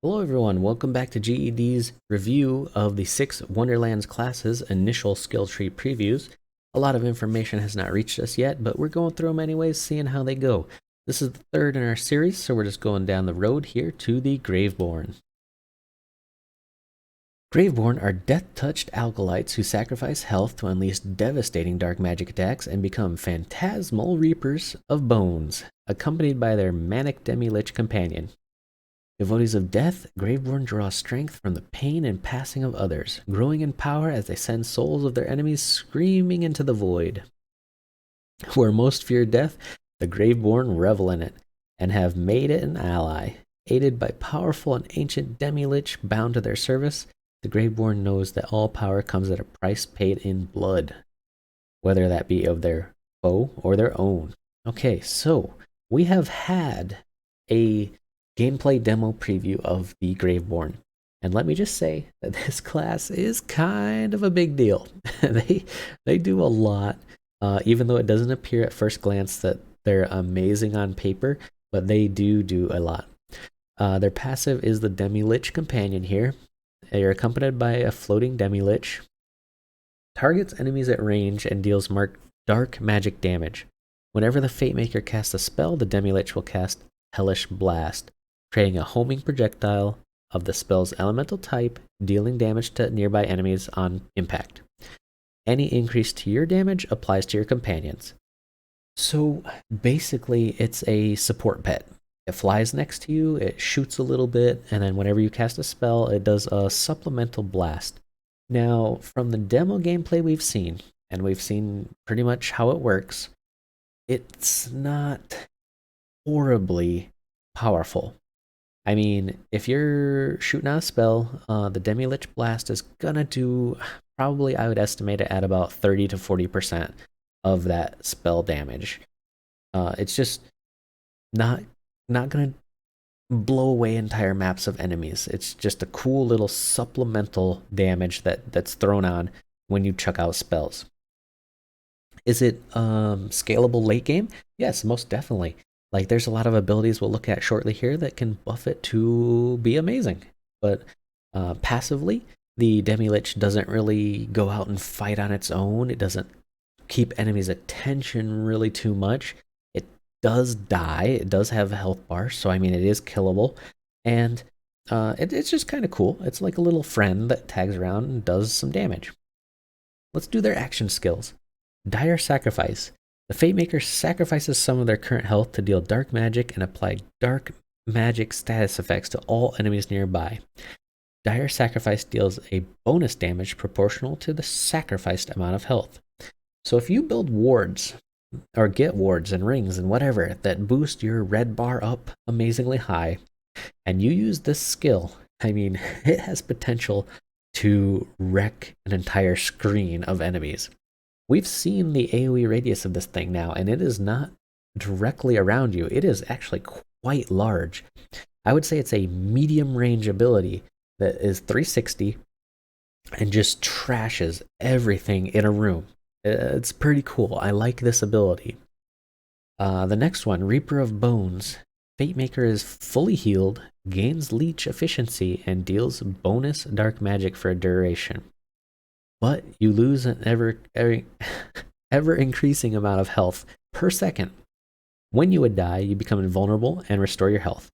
Hello everyone, welcome back to GED's review of the 6 Wonderlands classes initial skill tree previews. A lot of information has not reached us yet, but we're going through them anyways, seeing how they go. This is the third in our series, so we're just going down the road here to the GRAVEBORN. GRAVEBORN are death-touched alkalites who sacrifice health to unleash devastating dark magic attacks and become phantasmal reapers of bones, accompanied by their manic demi-lich companion. Devotees of death, Graveborn draw strength from the pain and passing of others, growing in power as they send souls of their enemies screaming into the void. Where most fear death, the Graveborn revel in it, and have made it an ally. Aided by powerful and ancient demi-lich bound to their service, the Graveborn knows that all power comes at a price paid in blood, whether that be of their foe or their own. Okay, so we have had a gameplay demo preview of the Graveborn. And let me just say that this class is kind of a big deal. they do a lot, even though it doesn't appear at first glance that they're amazing on paper, but they do a lot. Their passive is the Demi-Lich Companion here. They are accompanied by a floating Demi-Lich. Targets enemies at range and deals dark magic damage. Whenever the Fate Maker casts a spell, the Demi-Lich will cast Hellish Blast, creating a homing projectile of the spell's elemental type, dealing damage to nearby enemies on impact. Any increase to your damage applies to your companions. So basically, it's a support pet. It flies next to you, it shoots a little bit, and then whenever you cast a spell, it does a supplemental blast. Now, from the demo gameplay we've seen, and we've seen pretty much how it works, it's not horribly powerful. I mean, if you're shooting out a spell, the Demi-Lich Blast is gonna do, probably I would estimate it at about 30 to 40% of that spell damage. It's just not gonna blow away entire maps of enemies. It's just a cool little supplemental damage that's thrown on when you chuck out spells. Is it scalable late game? Yes, most definitely. Like, there's a lot of abilities we'll look at shortly here that can buff it to be amazing. But passively, the Demi-Lich doesn't really go out and fight on its own. It doesn't keep enemies' attention really too much. It does die. It does have a health bar, so I mean, it is killable. And it's just kind of cool. It's like a little friend that tags around and does some damage. Let's do their action skills. Dire Sacrifice. The Fate Maker sacrifices some of their current health to deal dark magic and apply dark magic status effects to all enemies nearby. Dire Sacrifice deals a bonus damage proportional to the sacrificed amount of health. So if you build wards, or get wards and rings and whatever that boost your red bar up amazingly high, and you use this skill, I mean, it has potential to wreck an entire screen of enemies. We've seen the AoE radius of this thing now, and it is not directly around you. It is actually quite large. I would say it's a medium range ability that is 360 and just trashes everything in a room. It's pretty cool. I like this ability. The next one, Reaper of Bones. Fate Maker is fully healed, gains leech efficiency, and deals bonus dark magic for a duration. But you lose an ever increasing amount of health per second. When you would die, you become invulnerable and restore your health.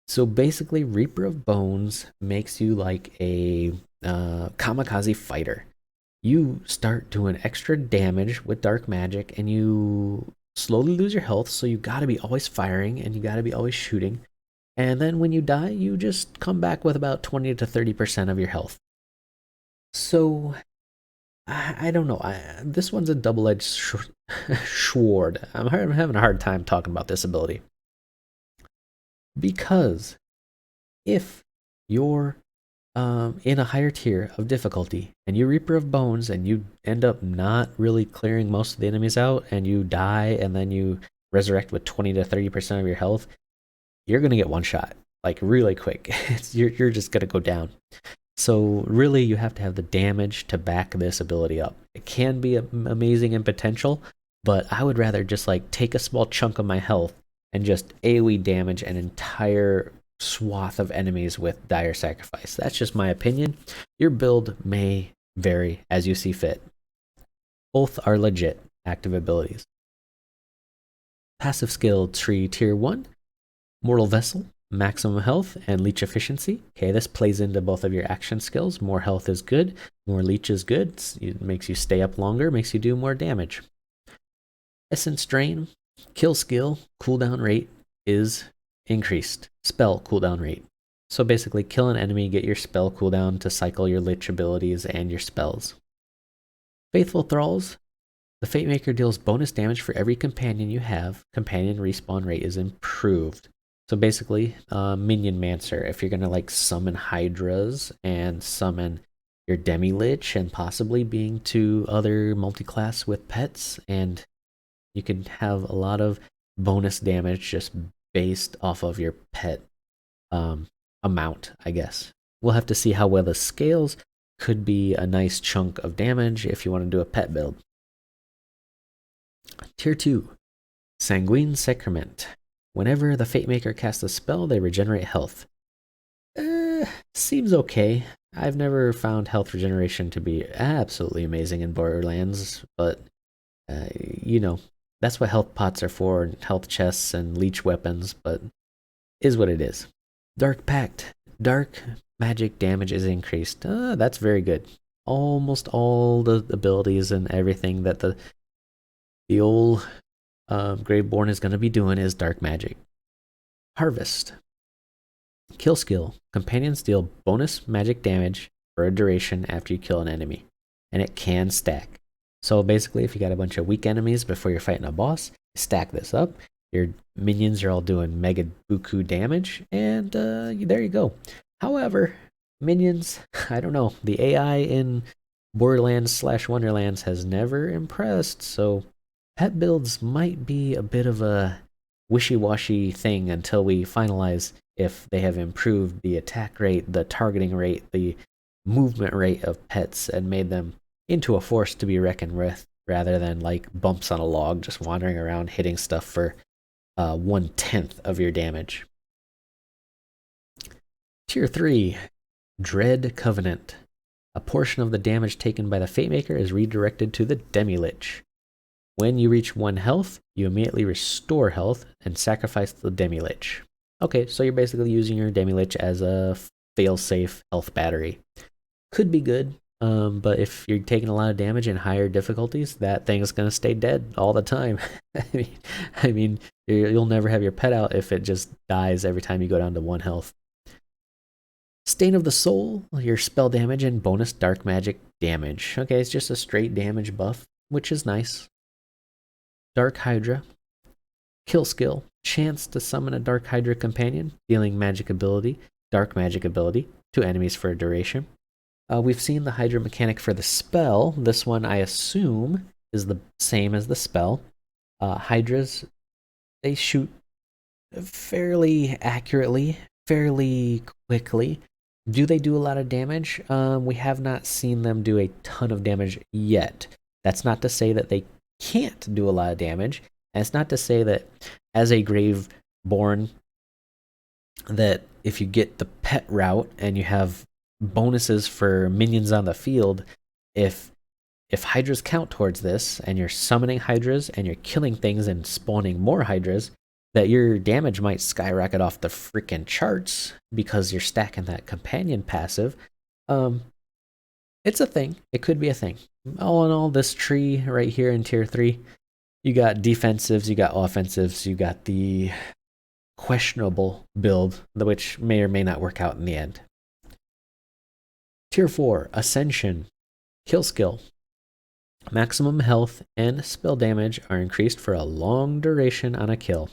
So basically, Reaper of Bones makes you like a kamikaze fighter. You start doing extra damage with dark magic, and you slowly lose your health, so you gotta be always firing, and you gotta be always shooting. And then when you die, you just come back with about 20 to 30% of your health. So I don't know. This one's a double-edged sword. I'm having a hard time talking about this ability. Because if you're in a higher tier of difficulty and you Reaper of Bones and you end up not really clearing most of the enemies out and you die and then you resurrect with 20 to 30% of your health, you're going to get one shot, like really quick. You're just going to go down. So really, you have to have the damage to back this ability up. It can be amazing in potential, but I would rather just like take a small chunk of my health and just AoE damage an entire swath of enemies with dire sacrifice. That's just my opinion. Your build may vary as you see fit. Both are legit active abilities. Passive skill tree tier 1, Mortal Vessel, maximum health and leech efficiency. Okay, this plays into both of your action skills. More health is good, more leech is good. It makes you stay up longer, makes you do more damage. Essence Drain, kill skill, cooldown rate is increased. Spell cooldown rate. So basically kill an enemy, get your spell cooldown to cycle your lich abilities and your spells. Faithful Thralls, the Fatemaker deals bonus damage for every companion you have. Companion respawn rate is improved. So basically, Minion Mancer, if you're gonna like summon Hydras and summon your Demi-Lich and possibly being 2 other multi-class with pets, and you can have a lot of bonus damage just based off of your pet amount, I guess. We'll have to see how well this scales. Could be a nice chunk of damage if you want to do a pet build. Tier 2, Sanguine Sacrament. Whenever the Fatemaker casts a spell, they regenerate health. Seems okay. I've never found health regeneration to be absolutely amazing in Borderlands, but you know, that's what health pots are for, health chests and leech weapons, but is what it is. Dark Pact. Dark magic damage is increased. That's very good. Almost all the abilities and everything that the old Graveborn is going to be doing is dark magic. Harvest. Kill skill. Companions deal bonus magic damage for a duration after you kill an enemy, and it can stack. So basically, if you got a bunch of weak enemies before you're fighting a boss, stack this up. Your minions are all doing mega buku damage, and there you go. However, minions, I don't know. The AI in Borderlands / Wonderlands has never impressed, so pet builds might be a bit of a wishy-washy thing until we finalize if they have improved the attack rate, the targeting rate, the movement rate of pets, and made them into a force to be reckoned with, rather than like bumps on a log just wandering around hitting stuff for 1/10 of your damage. Tier 3, Dread Covenant. A portion of the damage taken by the Fatemaker is redirected to the Demi-Lich. When you reach 1 health, you immediately restore health and sacrifice the Demi-Lich. Okay, so you're basically using your Demi-Lich as a fail-safe health battery. Could be good, but if you're taking a lot of damage in higher difficulties, that thing's going to stay dead all the time. I mean, you'll never have your pet out if it just dies every time you go down to 1 health. Stain of the Soul, your spell damage and bonus dark magic damage. Okay, it's just a straight damage buff, which is nice. Dark Hydra. Kill skill. Chance to summon a Dark Hydra companion, dealing dark magic ability, to enemies for a duration. We've seen the Hydra mechanic for the spell. This one, I assume, is the same as the spell. Hydras, they shoot fairly accurately, fairly quickly. Do they do a lot of damage? We have not seen them do a ton of damage yet. That's not to say that they can't do a lot of damage, and it's not to say that as a Graveborn, that if you get the pet route and you have bonuses for minions on the field, if Hydras count towards this, and you're summoning Hydras and you're killing things and spawning more Hydras, that your damage might skyrocket off the freaking charts because you're stacking that companion passive. It's a thing. It could be a thing. All in all, this tree right here in tier 3, you got defensives, you got offensives, you got the questionable build, which may or may not work out in the end. Tier 4, Ascension. Kill skill. Maximum health and spell damage are increased for a long duration on a kill.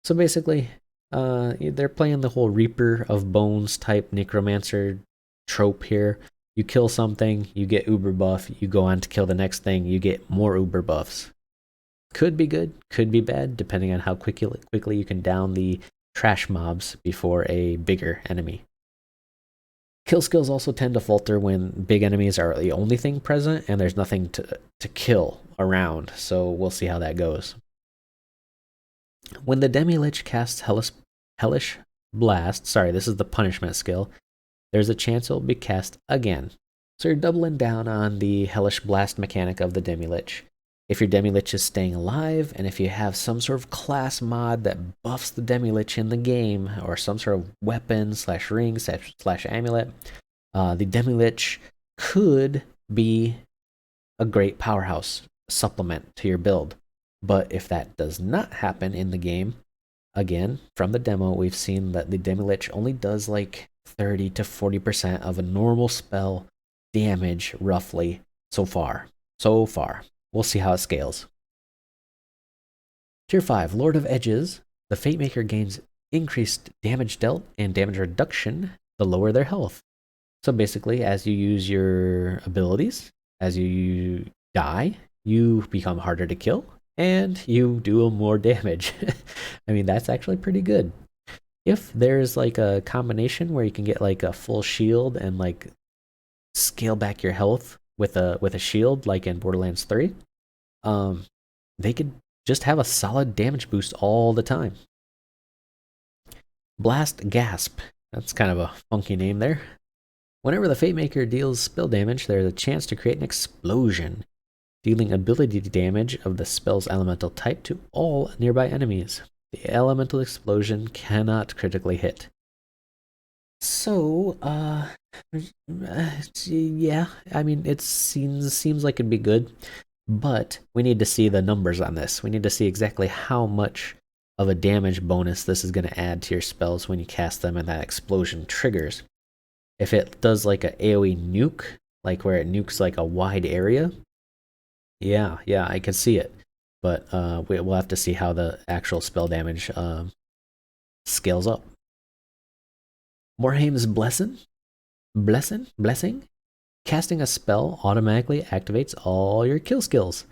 So basically, they're playing the whole Reaper of Bones type Necromancer trope here. You kill something, you get uber buff, you go on to kill the next thing, you get more uber buffs. Could be good, could be bad, depending on how quickly you can down the trash mobs before a bigger enemy. Kill skills also tend to falter when big enemies are the only thing present and there's nothing to kill around, so we'll see how that goes. When the Demi-Lich casts Hellish blast, sorry, this is the punishment skill, there's a chance it will be cast again. So you're doubling down on the hellish blast mechanic of the Demi-Lich. If your Demi-Lich is staying alive, and if you have some sort of class mod that buffs the Demi-Lich in the game, or some sort of weapon slash ring slash amulet, the Demi-Lich could be a great powerhouse supplement to your build. But if that does not happen in the game, again, from the demo, we've seen that the Demi-Lich only does like 30 to 40% of a normal spell damage, roughly, so far. We'll see how it scales. Tier 5, Lord of Edges. The Fate Maker gains increased damage dealt and damage reduction the lower their health. So basically, as you use your abilities, as you die, you become harder to kill, and you do more damage. I mean, that's actually pretty good. If there's like a combination where you can get like a full shield and like scale back your health with a shield, like in Borderlands 3, they could just have a solid damage boost all the time. Blast Gasp. That's kind of a funky name there. Whenever the Fate Maker deals spell damage, there's a chance to create an explosion, dealing ability damage of the spell's elemental type to all nearby enemies. The elemental explosion cannot critically hit. So, yeah, I mean, it seems like it'd be good, but we need to see the numbers on this. We need to see exactly how much of a damage bonus this is going to add to your spells when you cast them and that explosion triggers. If it does like a AoE nuke, like where it nukes like a wide area, yeah, I can see it. But we'll have to see how the actual spell damage scales up. Morhaim's Blessing? Casting a spell automatically activates all your kill skills.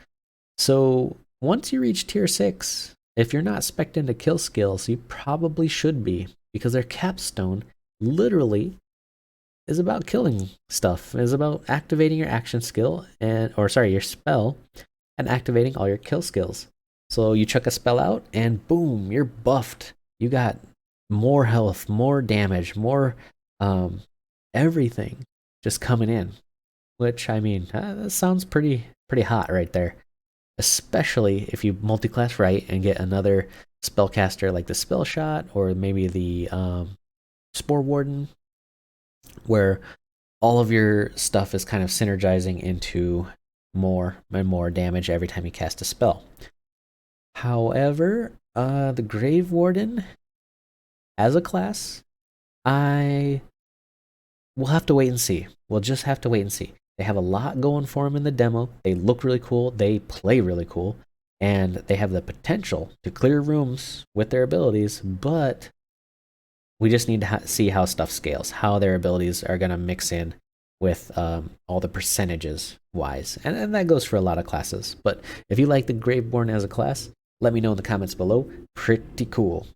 So once you reach tier 6, if you're not spec'd into kill skills, you probably should be, because their capstone literally is about killing stuff. It is about activating your action skill your spell and activating all your kill skills. So you chuck a spell out and boom, you're buffed. You got more health, more damage, more everything just coming in. Which, I mean, that sounds pretty hot right there. Especially if you multiclass right and get another spellcaster like the Spell Shot or maybe the Spore Warden, where all of your stuff is kind of synergizing into more and more damage every time you cast a spell. However, the Grave Warden, as a class, we'll have to wait and see. We'll just have to wait and see. They have a lot going for them in the demo. They look really cool. They play really cool. And they have the potential to clear rooms with their abilities, but we just need to see how stuff scales, how their abilities are going to mix in with all the percentages wise. And that goes for a lot of classes. But if you like the Graveborn as a class, let me know in the comments below. Pretty cool.